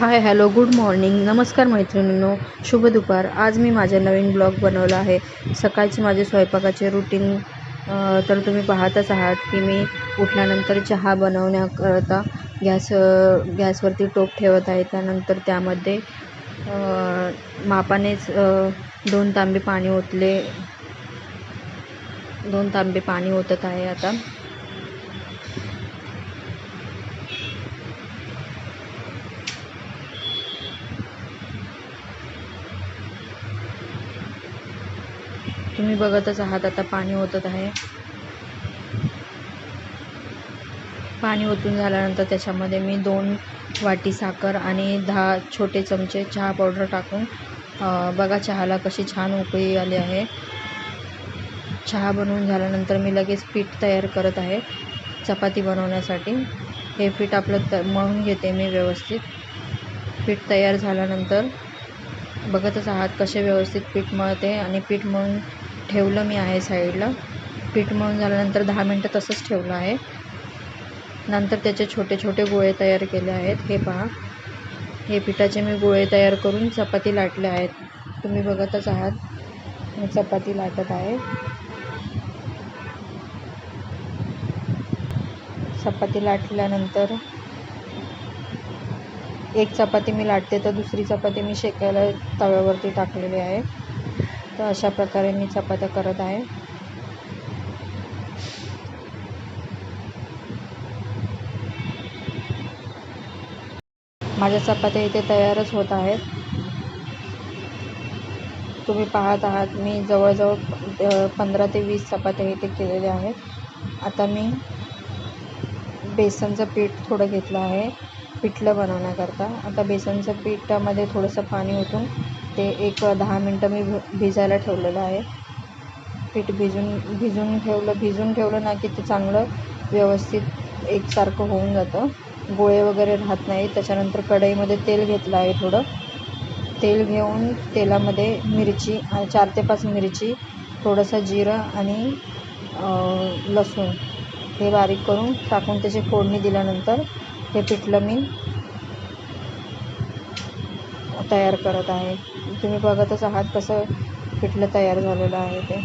Hi hello good morning नमस्कार मैत्रिणींनो, शुभ दुपार. आज मी माझा नवीन ब्लॉग बनवला आहे. सकाळचे माझे स्वयंपाकाचे रुटीन तर तुम्ही पाहतच आहात की मी उठल्यानंतर चहा बनवण्याकरता गॅसवरती टोप ठेवत आहे. त्यानंतर त्यामध्ये मापानेच 2 तांबे पाणी ओतले. 2 तांबे पाणी ओतत आहे आता. तुम्ही बघतच आहात आता पाणी ओतत आहे. पाणी ओतून झाल्यानंतर त्याच्यामध्ये मी 2 वाटी साखर आणि 10 छोटे चमचे चहा पावडर टाकून बघा चहाला कशी छान उकळी आली आहे. चहा बनवून झाल्यानंतर मी लगेच पीठ तयार करत आहे चपाती बनवण्यासाठी. हे पीठ आपलं मळून घेते मी व्यवस्थित. पीठ तयार झाल्यानंतर बघतच आहात कसे व्यवस्थित पीठ मळते आणि पीठ मळून ठेवलं मी आहे साईडला. पीठ मळून झाल्यानंतर 10 मिनटं तसंच ठेवलं आहे. नंतर त्याचे छोटे छोटे गोळे तयार केले आहेत. हे पहा, हे पिठाचे मी गोळे तयार करून चपाती लाटले आहेत. तुम्ही बघतच आहात मी चपाती लाटत आहे. चपाती लाटल्यानंतर एक चपाती मी लाटते तर दुसरी चपाती मी शेकायला तव्यावरती टाकलेली आहे. तर अशा प्रकारे मी चपात्या करत आहे. माझ्या चपात्या इथे तयारच होत आहेत. तुम्ही पाहत आहात मी जवळजवळ 15 ते 20 चपात्या इथे केलेल्या आहेत. आता मी बेसनचं पीठ थोडं घेतलं आहे पिठलं बनवण्याकरता. आता बेसनचं पिठामध्ये थोडंसं पाणी ओतून ते एक 10 मिनटं मी भिजायला ठेवलेलं आहे. पीठ भिजून ठेवलं ना की ते चांगलं व्यवस्थित एकसारखं होऊन जातं, गोळे वगैरे राहत नाही. त्याच्यानंतर कढईमध्ये तेल घेतलं आहे. थोडं तेल घेऊन तेलामध्ये मिरची 4 ते 5 मिरची, थोडंसं जिरं आणि लसूण हे बारीक करून टाकून त्याची फोडणी दिल्यानंतर हे पिठलं मी तयार करत आहे. तुम्ही बघतच आहात कसं पिठलं तयार झालेलं आहे ते.